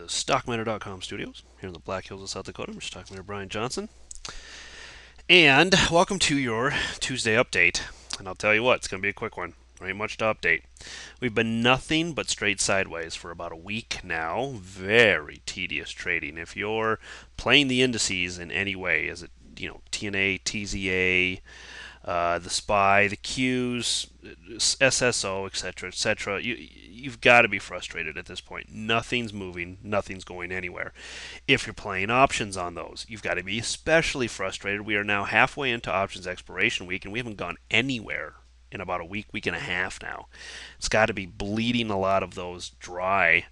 the StockMiner.com studios here in the Black Hills of South Dakota. I'm StockMiner Brian Johnson. And welcome to your Tuesday update. And I'll tell you what, it's going to be a quick one. There ain't much to update. We've been nothing but straight sideways for about a week now. Very tedious trading. If you're playing the indices in any way, is it TNA, TZA, the SPY, the Qs, SSO, etc., you've got to be frustrated at this point. Nothing's moving, nothing's going anywhere. If you're playing options on those, you've got to be especially frustrated. We are now halfway into options expiration week, and we haven't gone anywhere in about a week, week and a half now. It's got to be bleeding a lot of those dry.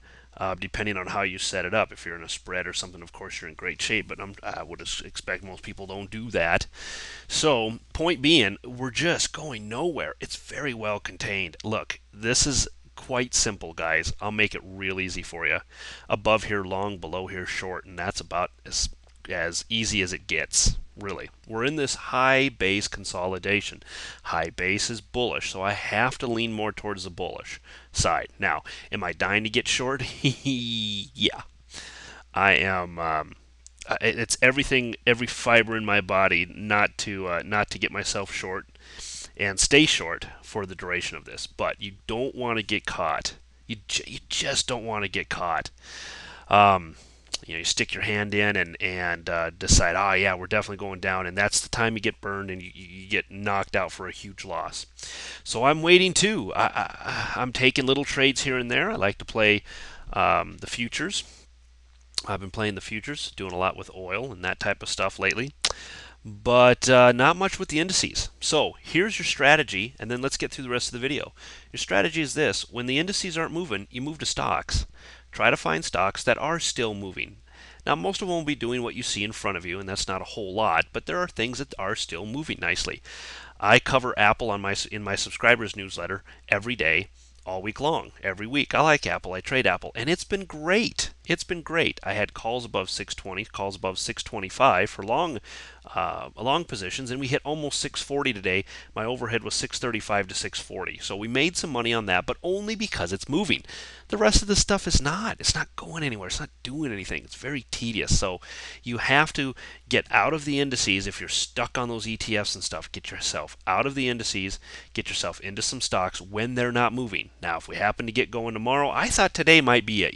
Depending on how you set it up. If you're in a spread or something, of course, you're in great shape, but I would expect most people don't do that. So, point being, we're just going nowhere. It's very well contained. Look, this is quite simple, guys. I'll make it real easy for you. Above here long, below here short, and that's about as easy as it gets. Really, we're in this high base consolidation. High base is bullish, so I have to lean more towards the bullish side. Now, am I dying to get short? Yeah, I am. It's everything, every fiber in my body, not to get myself short and stay short for the duration of this. But you don't want to get caught. You just don't want to get caught. Um, you stick your hand in and decide, oh yeah, we're definitely going down, and that's the time you get burned and you get knocked out for a huge loss. So I'm waiting too. I'm taking little trades here and there. I like to play the futures. I've been playing the futures, doing a lot with oil and that type of stuff lately, but not much with the indices. So here's your strategy, and then let's get through the rest of the video. Your strategy is this: when the indices aren't moving, you move to stocks. Try to find stocks that are still moving. Now, most of them will be doing what you see in front of you, and that's not a whole lot, but there are things that are still moving nicely. I cover Apple in my subscribers newsletter every day, all week long, every week. I like Apple. I trade Apple, and it's been great. It's been great. I had calls above 620, calls above 625 for long positions, and we hit almost 640 today. My overhead was 635 to 640, so we made some money on that, but only because it's moving. The rest of the stuff is not. It's not going anywhere. It's not doing anything. It's very tedious. So you have to get out of the indices. If you're stuck on those ETFs and stuff, get yourself out of the indices, get yourself into some stocks when they're not moving. Now, if we happen to get going tomorrow, I thought today might be it.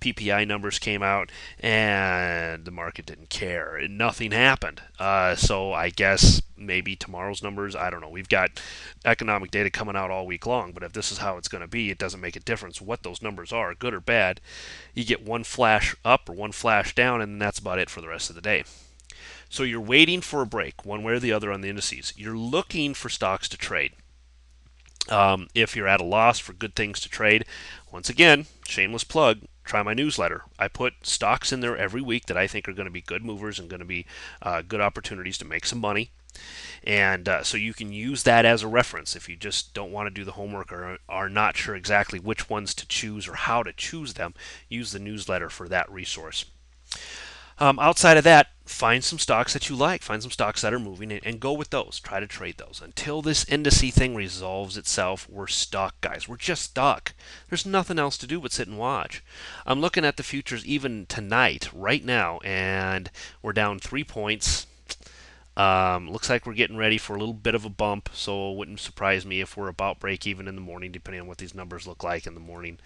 PPI numbers came out and the market didn't care. Nothing happened. So I guess maybe tomorrow's numbers, I don't know. We've got economic data coming out all week long, but if this is how it's going to be, it doesn't make a difference what those numbers are, good or bad. You get one flash up or one flash down, and that's about it for the rest of the day. So you're waiting for a break, one way or the other on the indices. You're looking for stocks to trade. If you're at a loss for good things to trade, once again, shameless plug, try my newsletter. I put stocks in there every week that I think are going to be good movers and going to be good opportunities to make some money. And so you can use that as a reference if you just don't want to do the homework or are not sure exactly which ones to choose or how to choose them. Use the newsletter for that resource. Outside of that, find some stocks that you like. Find some stocks that are moving and go with those. Try to trade those. Until this indice thing resolves itself, we're stuck, guys. We're just stuck. There's nothing else to do but sit and watch. I'm looking at the futures even tonight, right now, and we're down 3 points. Looks like we're getting ready for a little bit of a bump, so it wouldn't surprise me if we're about break even in the morning, depending on what these numbers look like in the morning.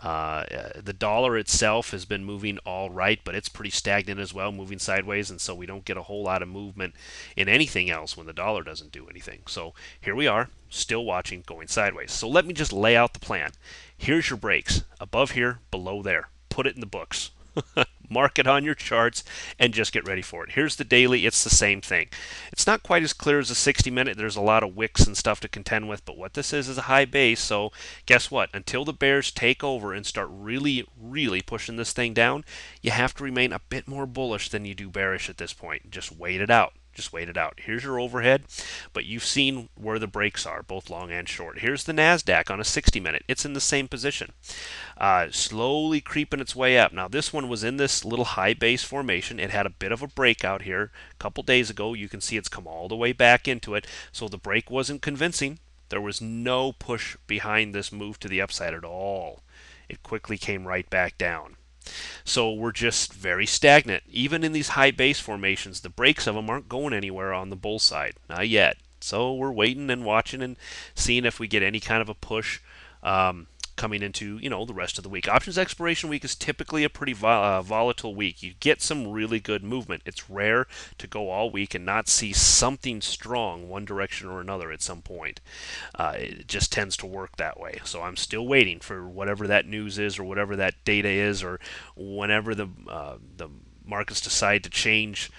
The dollar itself has been moving all right, but it's pretty stagnant as well, moving sideways, and so we don't get a whole lot of movement in anything else when the dollar doesn't do anything. So here we are, still watching, going sideways. So let me just lay out the plan. Here's your breaks, above here, below there. Put it in the books. Mark it on your charts and just get ready for it. Here's the daily. It's the same thing. It's not quite as clear as a 60-minute. There's a lot of wicks and stuff to contend with, but what this is a high base. So guess what? Until the bears take over and start really, really pushing this thing down, you have to remain a bit more bullish than you do bearish at this point. Just wait it out. Just wait it out. Here's your overhead, but you've seen where the breaks are, both long and short. Here's the NASDAQ on a 60-minute. It's in the same position, slowly creeping its way up. Now, this one was in this little high base formation. It had a bit of a breakout here a couple days ago. You can see it's come all the way back into it, so the break wasn't convincing. There was no push behind this move to the upside at all. It quickly came right back down. So we're just very stagnant. Even in these high base formations, the breaks of them aren't going anywhere on the bull side. Not yet. So we're waiting and watching and seeing if we get any kind of a push coming into the rest of the week. Options expiration week is typically a pretty volatile week. You get some really good movement. It's rare to go all week and not see something strong one direction or another at some point. It just tends to work that way. So I'm still waiting for whatever that news is or whatever that data is or whenever the markets decide to change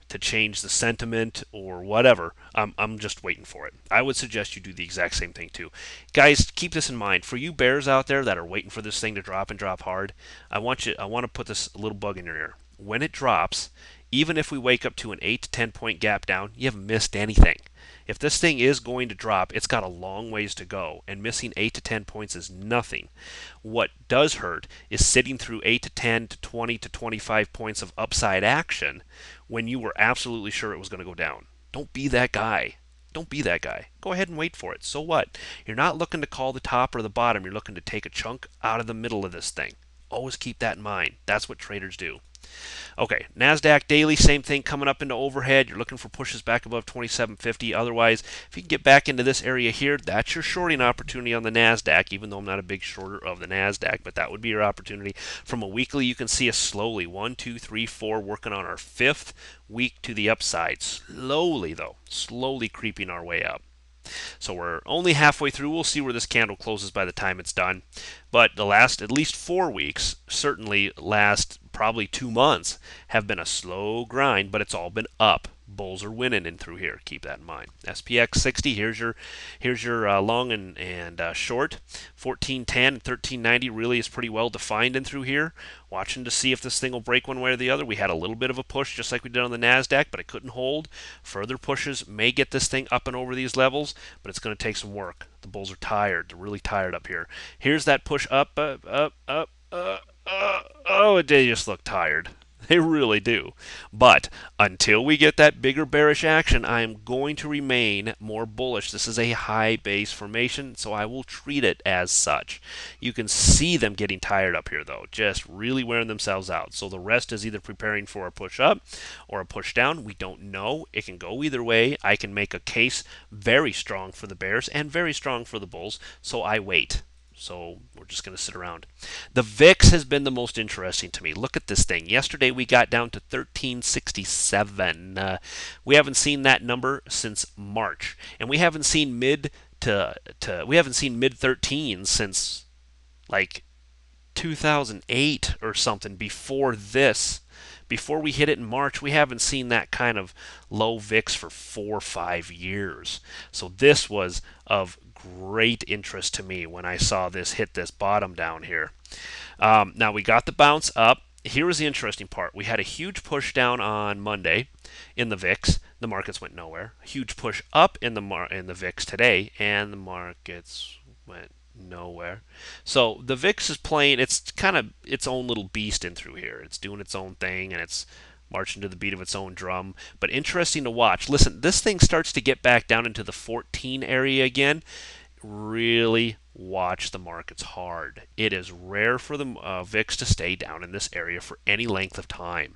the sentiment or whatever. I'm just waiting for it. I would suggest you do the exact same thing too. Guys, keep this in mind. For you bears out there that are waiting for this thing to drop and drop hard, I want to put this little bug in your ear. When it drops, even if we wake up to an 8 to 10 point gap down, you haven't missed anything. If this thing is going to drop, it's got a long ways to go, and missing 8 to 10 points is nothing. What does hurt is sitting through 8 to 10 to 20 to 25 points of upside action when you were absolutely sure it was going to go down. Don't be that guy. Don't be that guy. Go ahead and wait for it. So what? You're not looking to call the top or the bottom. You're looking to take a chunk out of the middle of this thing. Always keep that in mind. That's what traders do. Okay, NASDAQ daily, same thing, coming up into overhead. You're looking for pushes back above 2750. Otherwise, if you can get back into this area here, that's your shorting opportunity on the NASDAQ, even though I'm not a big shorter of the NASDAQ, but that would be your opportunity. From a weekly, you can see us slowly, 1, 2, 3, 4, working on our 5th week to the upside. Slowly, though, slowly creeping our way up. So we're only halfway through. We'll see where this candle closes by the time it's done. But the last at least 4 weeks, certainly last probably 2 months, have been a slow grind, but it's all been up. Bulls are winning in through here. Keep that in mind. SPX 60. Here's your long and short. 1410 and 1390 really is pretty well defined in through here. Watching to see if this thing will break one way or the other. We had a little bit of a push just like we did on the NASDAQ, but it couldn't hold. Further pushes may get this thing up and over these levels, but it's going to take some work. The bulls are tired. They're really tired up here. Here's that push up, oh, they just look tired. They really do. But until we get that bigger bearish action, I am going to remain more bullish. This is a high base formation, so I will treat it as such. You can see them getting tired up here, though, just really wearing themselves out. So the rest is either preparing for a push up or a push down. We don't know. It can go either way. I can make a case very strong for the bears and very strong for the bulls, so I wait. So we're just going to sit around. The VIX has been the most interesting to me. Look at this thing. Yesterday we got down to 1367. We haven't seen that number since March, and we haven't seen mid 13s since like 2008 or something. Before this, before we hit it in March, we haven't seen that kind of low VIX for 4 or 5 years. So this was of great interest to me when I saw this hit this bottom down here. Now we got the bounce up. Here was the interesting part. We had a huge push down on Monday in the VIX. The markets went nowhere. A huge push up in the VIX today, and the markets went nowhere. So the VIX is playing. It's kind of its own little beast in through here. It's doing its own thing, and it's marching to the beat of its own drum. But interesting to watch. Listen, this thing starts to get back down into the 14 area again. Really watch the markets hard. It is rare for the VIX to stay down in this area for any length of time.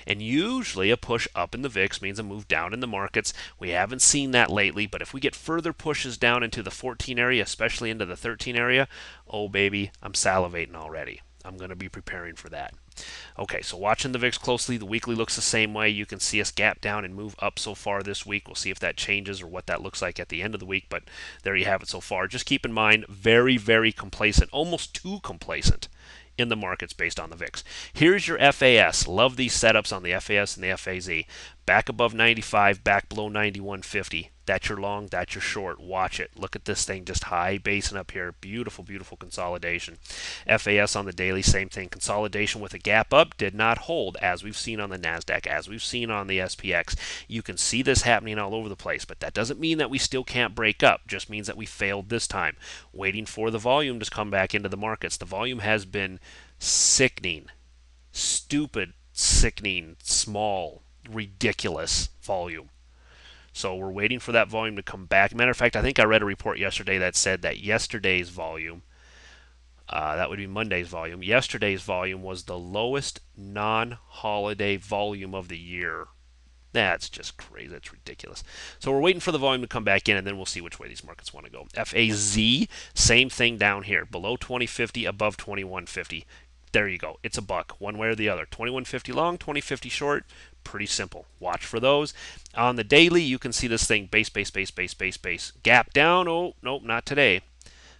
And usually a push up in the VIX means a move down in the markets. We haven't seen that lately, but if we get further pushes down into the 14 area, especially into the 13 area, oh baby, I'm salivating already. I'm going to be preparing for that. Okay, so watching the VIX closely, the weekly looks the same way. You can see us gap down and move up so far this week. We'll see if that changes or what that looks like at the end of the week, but there you have it so far. Just keep in mind, very, very complacent, almost too complacent in the markets based on the VIX. Here's your FAS. Love these setups on the FAS and the FAZ. Back above 95, back below 91.50. That's your long, that's your short. Watch it. Look at this thing just high basing up here. Beautiful, beautiful consolidation. FAS on the daily, same thing. Consolidation with a gap up did not hold, as we've seen on the NASDAQ, as we've seen on the SPX. You can see this happening all over the place, but that doesn't mean that we still can't break up. It just means that we failed this time. Waiting for the volume to come back into the markets. The volume has been sickening, stupid, sickening, small, ridiculous volume. So we're waiting for that volume to come back. Matter of fact, I think I read a report yesterday that said that yesterday's volume That would be Monday's volume. Yesterday's volume was the lowest non-holiday volume of the year. That's just crazy. That's ridiculous. So we're waiting for the volume to come back in, and then we'll see which way these markets want to go. FAZ, same thing down here. Below 2050, above 2150. There you go. It's a buck, one way or the other. 2150 long, 2050 short. Pretty simple. Watch for those. On the daily, you can see this thing base, base, base, base, base, base. Gap down. Oh, nope, not today.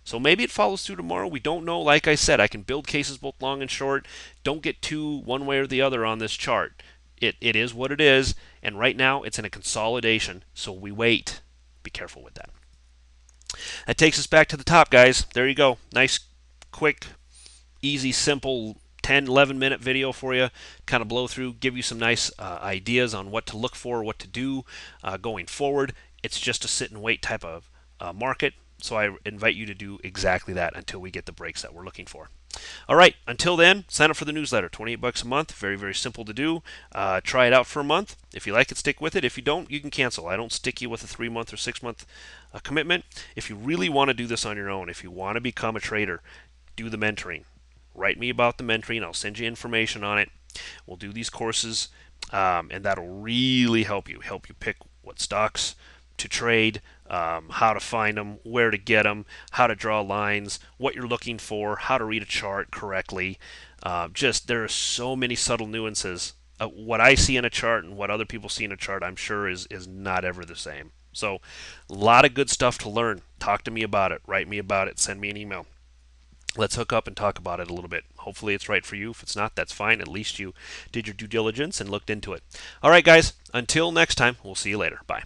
So maybe it follows through tomorrow. We don't know. Like I said, I can build cases both long and short. Don't get too one way or the other on this chart. It is what it is, and right now it's in a consolidation, so we wait. Be careful with that. That takes us back to the top, guys. There you go. Nice, quick, easy, simple 10, 11-minute video for you. Kind of blow through, give you some nice ideas on what to look for, what to do going forward. It's just a sit and wait type of market, so I invite you to do exactly that until we get the breaks that we're looking for. All right, until then, sign up for the newsletter. 28 bucks a month. Very, very simple to do. Try it out for a month. If you like it, stick with it. If you don't, you can cancel. I don't stick you with a 3-month or 6-month commitment. If you really want to do this on your own, if you want to become a trader, do the mentoring. Write me about the mentoring. I'll send you information on it. We'll do these courses, and that'll really help you pick what stocks to trade, how to find them, where to get them, how to draw lines, what you're looking for, how to read a chart correctly. There are so many subtle nuances. What I see in a chart and what other people see in a chart, I'm sure is not ever the same. So a lot of good stuff to learn. Talk to me about it. Write me about it. Send me an email. Let's hook up and talk about it a little bit. Hopefully it's right for you. If it's not, that's fine. At least you did your due diligence and looked into it. All right, guys. Until next time, we'll see you later. Bye.